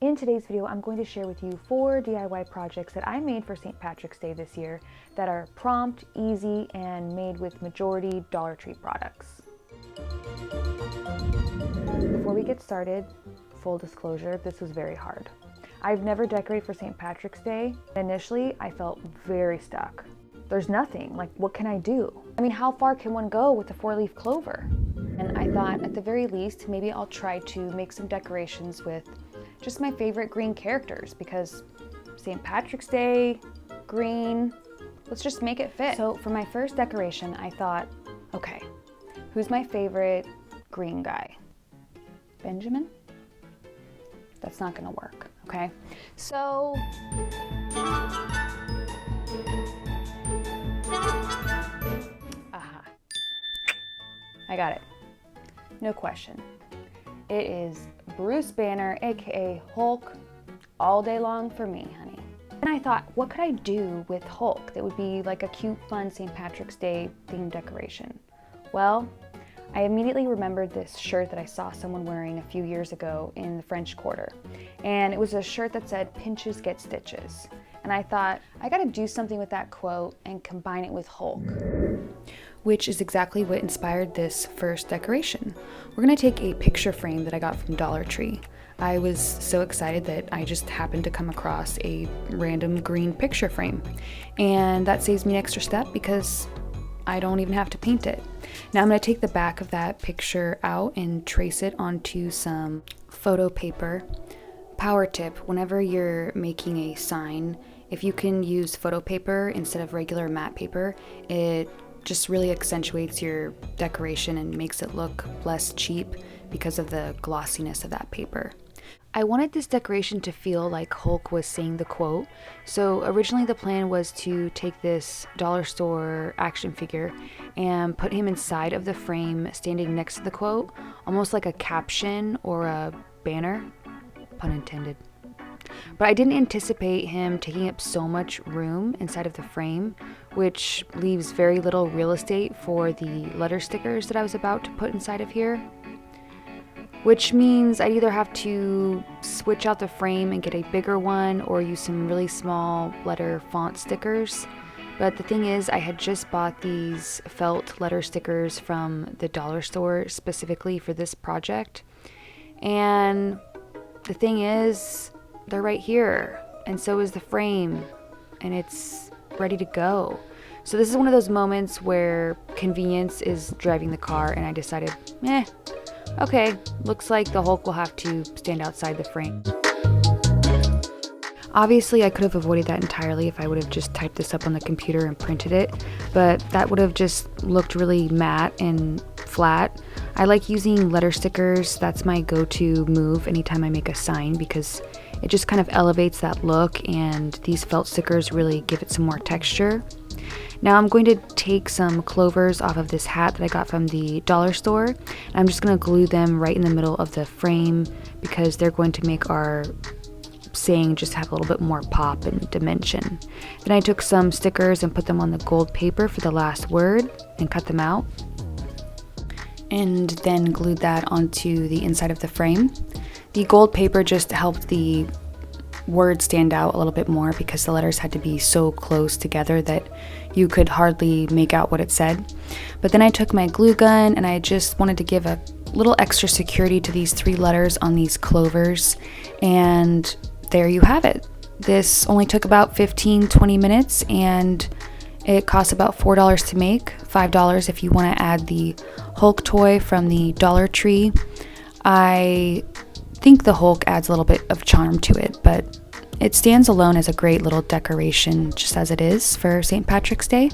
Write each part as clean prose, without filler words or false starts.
In today's video, I'm going to share with you 4 DIY projects that I made for St. Patrick's Day this year that are prompt, easy, and made with majority Dollar Tree products. Before we get started, full disclosure, this was very hard. I've never decorated for St. Patrick's Day. Initially, I felt very stuck. There's nothing, like what can I do? I mean, how far can one go with a 4-leaf clover? And I thought at the very least, maybe I'll try to make some decorations with just my favorite green characters because St. Patrick's Day, green, let's just make it fit. So for my first decoration, I thought, okay, who's my favorite green guy? Benjamin? That's not gonna work, okay? So, aha, I got it, no question. It is Bruce Banner, AKA Hulk, all day long for me, honey. And I thought, what could I do with Hulk that would be like a cute, fun St. Patrick's Day themed decoration? Well, I immediately remembered this shirt that I saw someone wearing a few years ago in the French Quarter. And it was a shirt that said, "Pinches get stitches." And I thought, I gotta do something with that quote and combine it with Hulk. Which is exactly what inspired this first decoration. We're gonna take a picture frame that I got from Dollar Tree. I was so excited that I just happened to come across a random green picture frame. And that saves me an extra step because I don't even have to paint it. Now I'm gonna take the back of that picture out and trace it onto some photo paper. Power tip, whenever you're making a sign, if you can use photo paper instead of regular matte paper, it just really accentuates your decoration and makes it look less cheap because of the glossiness of that paper. I wanted this decoration to feel like Hulk was saying the quote, so originally the plan was to take this dollar store action figure and put him inside of the frame standing next to the quote, almost like a caption or a banner, pun intended. But I didn't anticipate him taking up so much room inside of the frame, which leaves very little real estate for the letter stickers that I was about to put inside of here. Which means I'd either have to switch out the frame and get a bigger one or use some really small letter font stickers. But the thing is, I had just bought these felt letter stickers from the dollar store specifically for this project. And the thing is, they're right here, and so is the frame, and it's ready to go. So this is one of those moments where convenience is driving the car, and I decided, okay, looks like the Hulk will have to stand outside the frame. Obviously, I could have avoided that entirely if I would have just typed this up on the computer and printed it, but that would have just looked really matte and flat. I like using letter stickers. That's my go-to move anytime I make a sign because it just kind of elevates that look, and these felt stickers really give it some more texture. Now I'm going to take some clovers off of this hat that I got from the dollar store, and I'm just going to glue them right in the middle of the frame because they're going to make our saying just have a little bit more pop and dimension. Then I took some stickers and put them on the gold paper for the last word and cut them out, and then glued that onto the inside of the frame. The gold paper just helped the word stand out a little bit more because the letters had to be so close together that you could hardly make out what it said. But then I took my glue gun and I just wanted to give a little extra security to these 3 letters on these clovers, and there you have it. This only took about 15-20 minutes and it costs about $4 to make, $5 if you want to add the Hulk toy from the Dollar Tree. I think the Hulk adds a little bit of charm to it, but it stands alone as a great little decoration just as it is for St. Patrick's Day.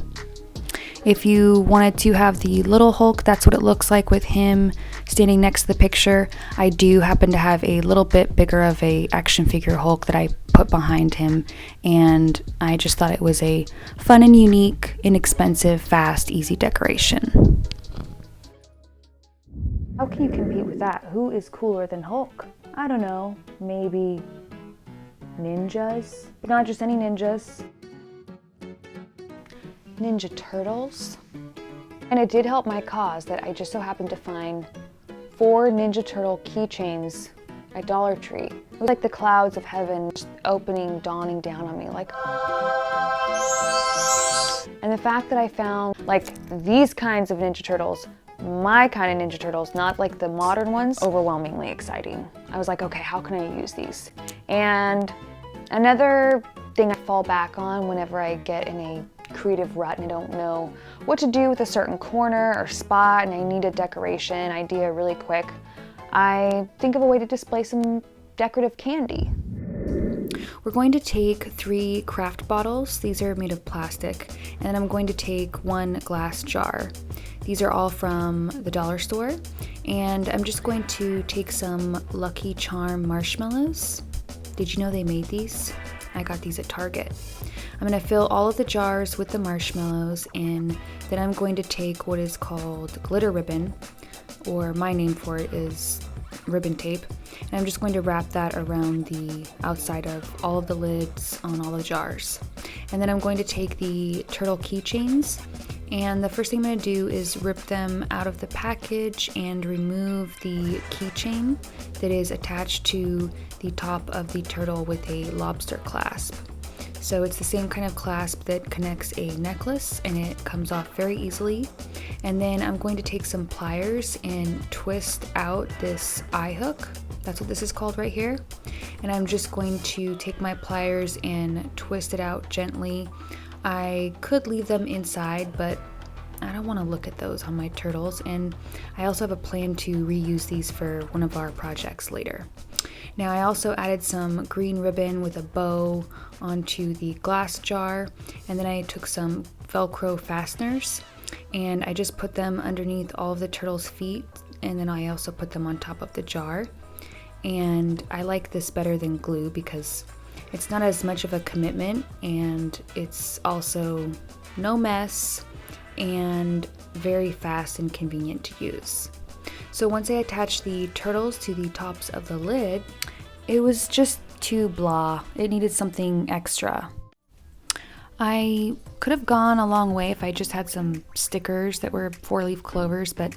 If you wanted to have the little Hulk, that's what it looks like with him standing next to the picture. I do happen to have a little bit bigger of a action figure Hulk that I put behind him, and I just thought it was a fun and unique, inexpensive, fast, easy decoration. How can you compete with that? Who is cooler than Hulk? I don't know, maybe ninjas? But not just any ninjas. Ninja Turtles. And it did help my cause that I just so happened to find 4 Ninja Turtle keychains at Dollar Tree. It was like the clouds of heaven just opening, dawning down on me, like. And the fact that I found like these kinds of Ninja Turtles, my kind of Ninja Turtles, not like the modern ones, overwhelmingly exciting. I was like, okay, how can I use these? And another thing I fall back on whenever I get in a creative rut and I don't know what to do with a certain corner or spot and I need a decoration idea really quick, I think of a way to display some decorative candy. We're going to take 3 craft bottles. These are made of plastic. And then I'm going to take 1 glass jar. These are all from the dollar store. And I'm just going to take some Lucky Charm marshmallows. Did you know they made these? I got these at Target. I'm going to fill all of the jars with the marshmallows, and then I'm going to take what is called glitter ribbon, or my name for it is ribbon tape, and I'm just going to wrap that around the outside of all of the lids on all the jars. And then I'm going to take the turtle keychains, and the first thing I'm going to do is rip them out of the package and remove the keychain that is attached to the top of the turtle with a lobster clasp. So it's the same kind of clasp that connects a necklace, and it comes off very easily. And then I'm going to take some pliers and twist out this eye hook. That's what this is called right here. And I'm just going to take my pliers and twist it out gently. I could leave them inside, but I don't want to look at those on my turtles. And I also have a plan to reuse these for one of our projects later. Now I also added some green ribbon with a bow onto the glass jar, and then I took some Velcro Fasteners and I just put them underneath all of the turtles' feet, and then I also put them on top of the jar. And I like this better than glue because it's not as much of a commitment, and it's also no mess and very fast and convenient to use. So once I attached the turtles to the tops of the lid, it was just too blah. It needed something extra. I could have gone a long way if I just had some stickers that were 4-leaf clovers, but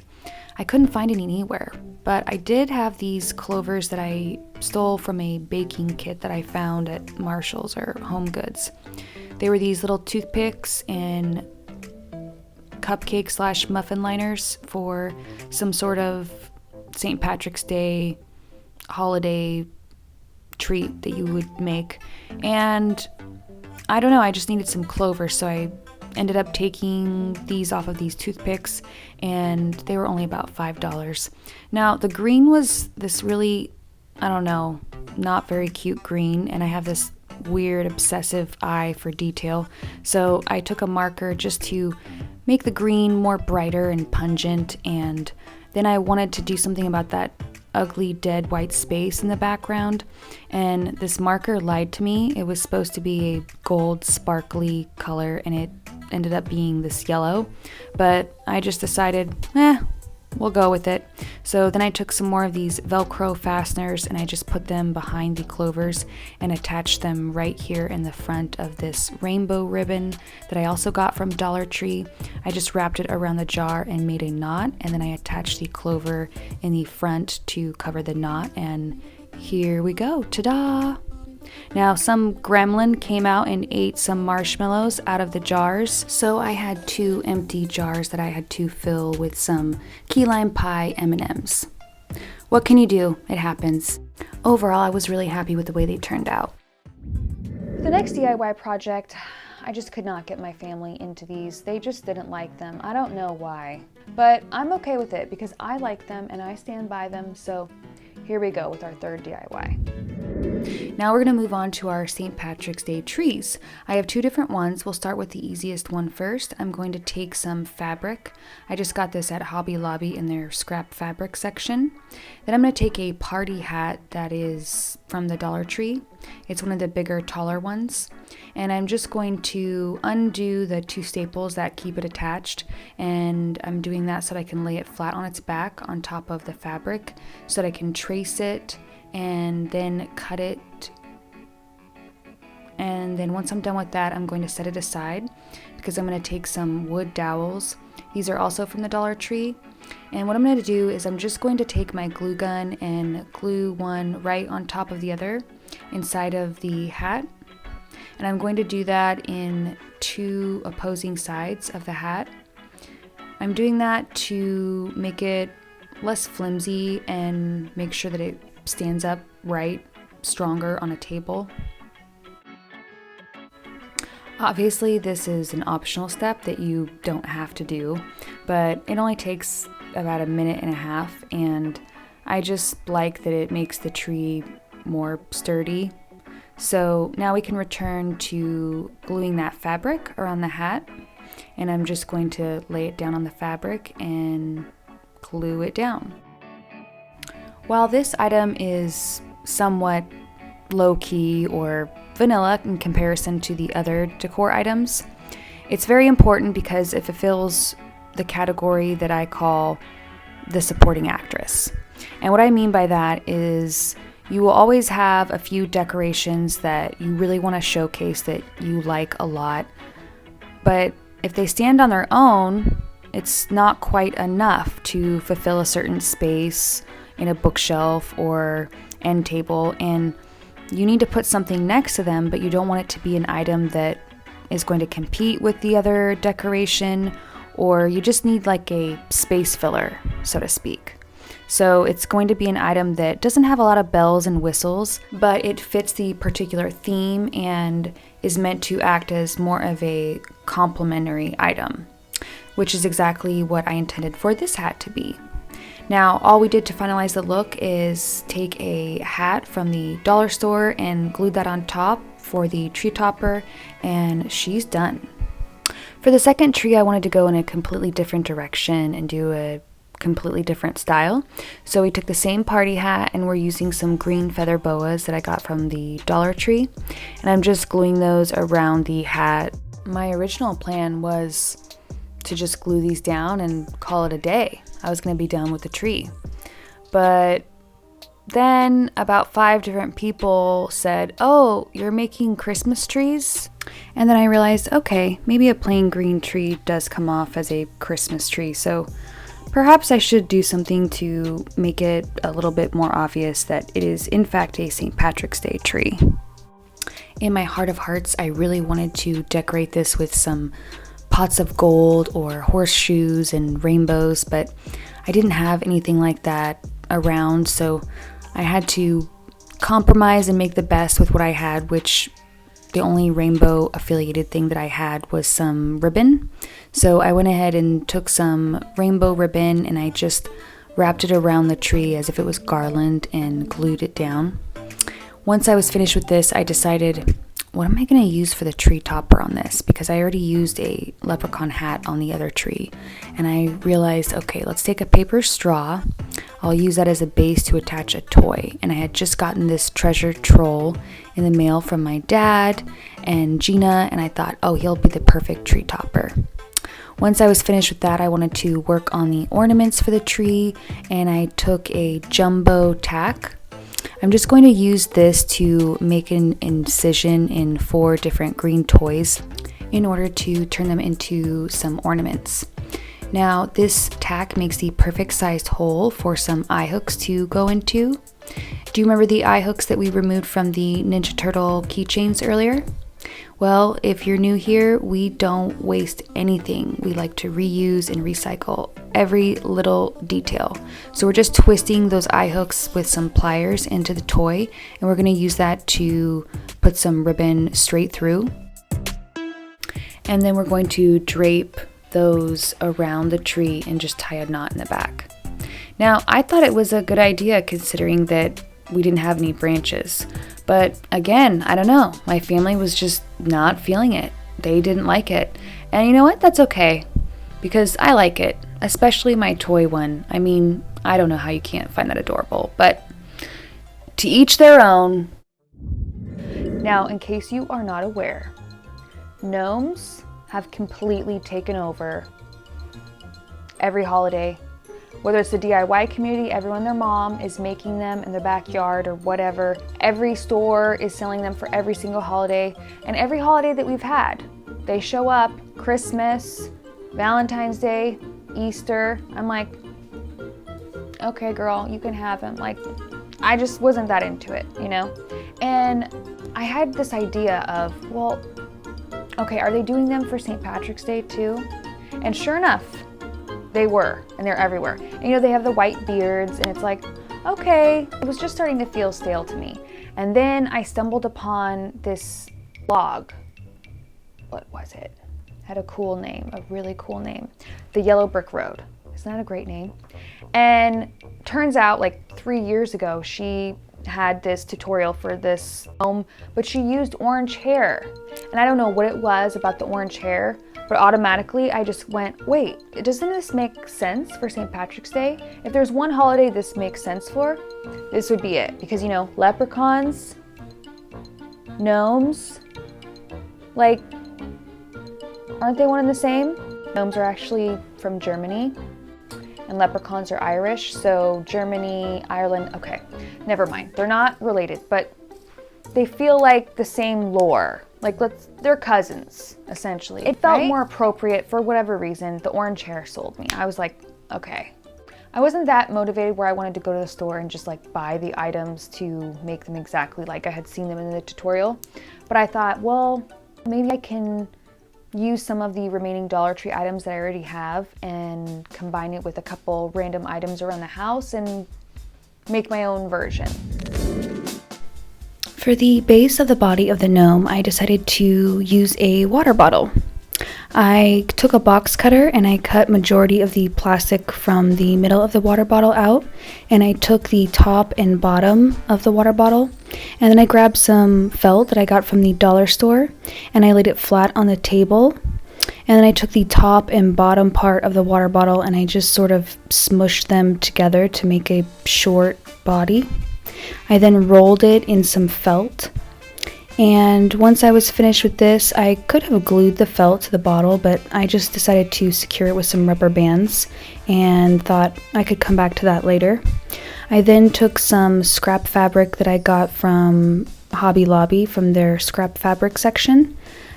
I couldn't find any anywhere. But I did have these clovers that I stole from a baking kit that I found at Marshall's or Home Goods. They were these little toothpicks and cupcake / muffin liners for some sort of St. Patrick's Day holiday treat that you would make. And I don't know, I just needed some clover, so I ended up taking these off of these toothpicks, and they were only about $5. Now the green was this really, I don't know, not very cute green, and I have this weird obsessive eye for detail, so I took a marker just to make the green more brighter and pungent, and then I wanted to do something about that ugly dead white space in the background, and this marker lied to me. It was supposed to be a gold sparkly color, and it ended up being this yellow, but I just decided, we'll go with it. So then I took some more of these Velcro fasteners and I just put them behind the clovers and attached them right here in the front of this rainbow ribbon that I also got from Dollar Tree. I just wrapped it around the jar and made a knot, and then I attached the clover in the front to cover the knot, and here we go, ta-da! Now some gremlin came out and ate some marshmallows out of the jars, so I had 2 empty jars that I had to fill with some key lime pie M&Ms. What can you do? It happens. Overall, I was really happy with the way they turned out. The next DIY project, I just could not get my family into these. They just didn't like them. I don't know why, but I'm okay with it because I like them and I stand by them, so here we go with our third DIY. Now we're going to move on to our St. Patrick's Day trees. I have 2 different ones. We'll start with the easiest one first. I'm going to take some fabric. I just got this at Hobby Lobby in their scrap fabric section. Then I'm going to take a party hat that is from the Dollar Tree. It's one of the bigger, taller ones. And I'm just going to undo the 2 staples that keep it attached. And I'm doing that so that I can lay it flat on its back on top of the fabric so that I can trace it and then cut it. And then once I'm done with that, I'm going to set it aside because I'm going to take some wood dowels. These are also from the Dollar Tree. And what I'm going to do is I'm just going to take my glue gun and glue one right on top of the other inside of the hat. And I'm going to do that in 2 opposing sides of the hat. I'm doing that to make it less flimsy and make sure that it stands up right, stronger on a table. Obviously, this is an optional step that you don't have to do, but it only takes about 1.5 minutes, and I just like that it makes the tree more sturdy. So now we can return to gluing that fabric around the hat, and I'm just going to lay it down on the fabric and glue it down. While this item is somewhat low-key or vanilla in comparison to the other decor items, it's very important because it fulfills the category that I call the supporting actress. And what I mean by that is you will always have a few decorations that you really want to showcase that you like a lot, but if they stand on their own, it's not quite enough to fulfill a certain space in a bookshelf or end table, and you need to put something next to them, but you don't want it to be an item that is going to compete with the other decoration, or you just need like a space filler, so to speak. So it's going to be an item that doesn't have a lot of bells and whistles, but it fits the particular theme and is meant to act as more of a complementary item, which is exactly what I intended for this hat to be. Now, all we did to finalize the look is take a hat from the dollar store and glue that on top for the tree topper, and she's done. For the second tree, I wanted to go in a completely different direction and do a completely different style. So we took the same party hat and we're using some green feather boas that I got from the Dollar Tree, and I'm just gluing those around the hat. My original plan was to just glue these down and call it a day. I was going to be done with the tree. But then about 5 different people said, "Oh, you're making Christmas trees?" And then I realized, okay, maybe a plain green tree does come off as a Christmas tree. So perhaps I should do something to make it a little bit more obvious that it is in fact a St. Patrick's Day tree. In my heart of hearts, I really wanted to decorate this with some pots of gold or horseshoes and rainbows, but I didn't have anything like that around, so I had to compromise and make the best with what I had, which the only rainbow affiliated thing that I had was some ribbon. So I went ahead and took some rainbow ribbon and I just wrapped it around the tree as if it was garland and glued it down. Once I was finished with this, I decided, what am I going to use for the tree topper on this? Because I already used a leprechaun hat on the other tree. And I realized, okay, let's take a paper straw. I'll use that as a base to attach a toy. And I had just gotten this treasure troll in the mail from my dad and Gina, and I thought, oh, he'll be the perfect tree topper. Once I was finished with that, I wanted to work on the ornaments for the tree, and I took a jumbo tack. I'm just going to use this to make an incision in 4 different green toys in order to turn them into some ornaments. Now, this tack makes the perfect sized hole for some eye hooks to go into. Do you remember the eye hooks that we removed from the Ninja Turtle keychains earlier? Well, if you're new here, we don't waste anything. We like to reuse and recycle every little detail. So we're just twisting those eye hooks with some pliers into the toy, and we're going to use that to put some ribbon straight through. And then we're going to drape those around the tree and just tie a knot in the back. Now, I thought it was a good idea considering that we didn't have any branches. But again, I don't know. My family was just not feeling it. They didn't like it. And you know what? That's okay. Because I like it. Especially my toy one. I mean, I don't know how you can't find that adorable. But to each their own. Now, in case you are not aware, gnomes have completely taken over every holiday. Whether it's the DIY community, everyone, their mom is making them in their backyard or whatever. Every store is selling them for every single holiday. And every holiday that we've had, they show up. Christmas, Valentine's Day, Easter. I'm like, okay girl, you can have him. Like, I just wasn't that into it, you know? And I had this idea of, well, okay, are they doing them for St. Patrick's Day too? And sure enough, they were, and they're everywhere. And you know, they have the white beards, and it's like, okay, it was just starting to feel stale to me. And then I stumbled upon this blog. What was it? Had a cool name, a really cool name. The Yellow Brick Road. Isn't that a great name? And turns out like 3 years ago, she had this tutorial for this gnome, but she used orange hair. And I don't know what it was about the orange hair, but automatically I just went, wait, doesn't this make sense for St. Patrick's Day? If there's one holiday this makes sense for, this would be it. Because, you know, leprechauns, gnomes, like, aren't they one and the same? Gnomes are actually from Germany, and leprechauns are Irish, so Germany, Ireland, okay, never mind. They're not related, but they feel like the same lore. Like, they're cousins, essentially. It felt more appropriate for whatever reason. The orange hair sold me. I was like, okay. I wasn't that motivated where I wanted to go to the store and just like buy the items to make them exactly like I had seen them in the tutorial. But I thought, well, maybe I can use some of the remaining Dollar Tree items that I already have and combine it with a couple random items around the house and make my own version. For the base of the body of the gnome, I decided to use a water bottle. I took a box cutter and I cut majority of the plastic from the middle of the water bottle out, and I took the top and bottom of the water bottle, and then I grabbed some felt that I got from the dollar store and I laid it flat on the table, and then I took the top and bottom part of the water bottle and I just sort of smushed them together to make a short body. I then rolled it in some felt, and once I was finished with this, I could have glued the felt to the bottle, but I just decided to secure it with some rubber bands and thought I could come back to that later. I then took some scrap fabric that I got from Hobby Lobby from their scrap fabric section.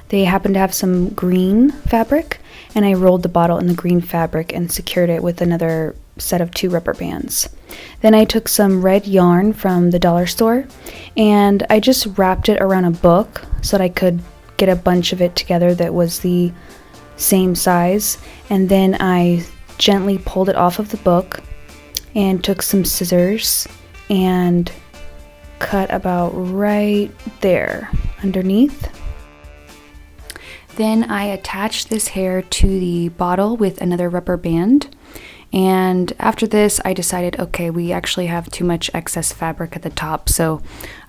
They happened to have some green fabric, and I rolled the bottle in the green fabric and secured it with another set of 2 rubber bands. Then I took some red yarn from the dollar store and I just wrapped it around a book so that I could get a bunch of it together that was the same size, and then I gently pulled it off of the book and took some scissors and cut about right there underneath. Then I attached this hair to the bottle with another rubber band. And after this, I decided, okay, we actually have too much excess fabric at the top, so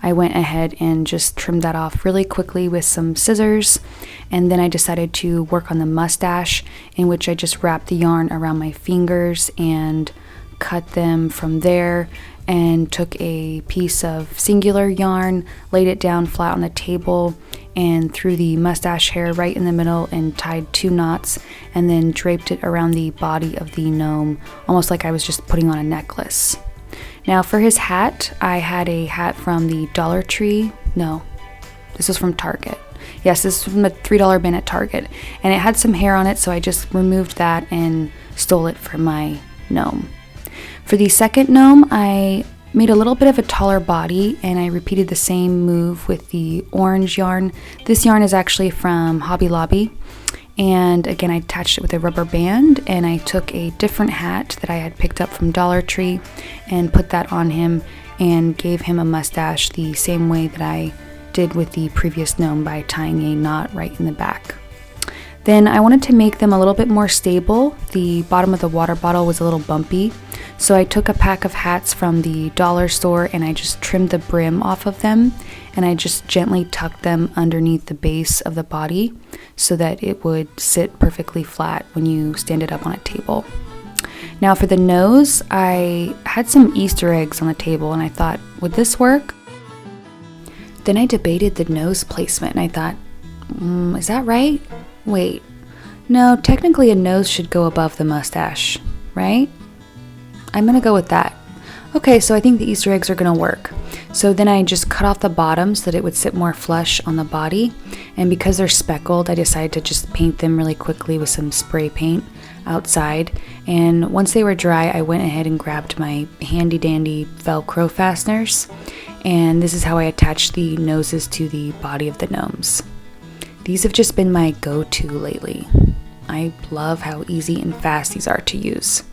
I went ahead and just trimmed that off really quickly with some scissors. And then I decided to work on the mustache, in which I just wrapped the yarn around my fingers and cut them from there, and took a piece of singular yarn, laid it down flat on the table, and threw the mustache hair right in the middle and tied 2 knots, and then draped it around the body of the gnome, almost like I was just putting on a necklace. Now for his hat, I had a hat from the Dollar Tree. No, this was from Target. Yes, this was from a $3 bin at Target, and it had some hair on it, so I just removed that and stole it for my gnome. For the second gnome, I made a little bit of a taller body, and I repeated the same move with the orange yarn. This yarn is actually from Hobby Lobby, and again I attached it with a rubber band, and I took a different hat that I had picked up from Dollar Tree and put that on him and gave him a mustache the same way that I did with the previous gnome by tying a knot right in the back. Then I wanted to make them a little bit more stable. The bottom of the water bottle was a little bumpy, so I took a pack of hats from the dollar store and I just trimmed the brim off of them, and I just gently tucked them underneath the base of the body so that it would sit perfectly flat when you stand it up on a table. Now for the nose, I had some Easter eggs on the table and I thought, would this work? Then I debated the nose placement and I thought, is that right? Wait, no, technically a nose should go above the mustache, right? I'm gonna go with that. Okay, so I think the Easter eggs are gonna work. So then I just cut off the bottom so that it would sit more flush on the body. And because they're speckled, I decided to just paint them really quickly with some spray paint. outside, and once they were dry, I went ahead and grabbed my handy dandy Velcro fasteners, and this is how I attach the noses to the body of the gnomes. These have just been my go-to lately. I love how easy and fast these are to use.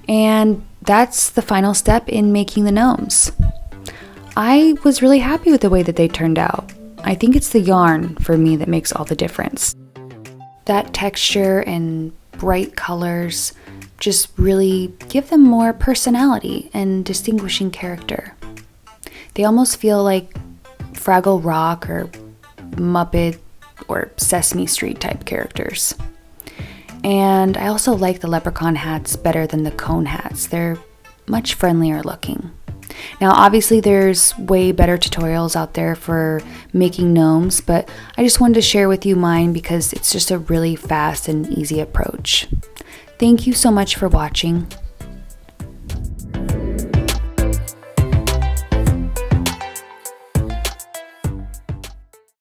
And that's the final step in making the gnomes. I was really happy with the way that they turned out. I think it's the yarn for me that makes all the difference. That texture and bright colors just really give them more personality and distinguishing character. They almost feel like Fraggle Rock or Muppet or Sesame Street type characters. And I also like the leprechaun hats better than the cone hats. They're much friendlier looking. Now, obviously, there's way better tutorials out there for making gnomes, but I just wanted to share with you mine because it's just a really fast and easy approach. Thank you so much for watching.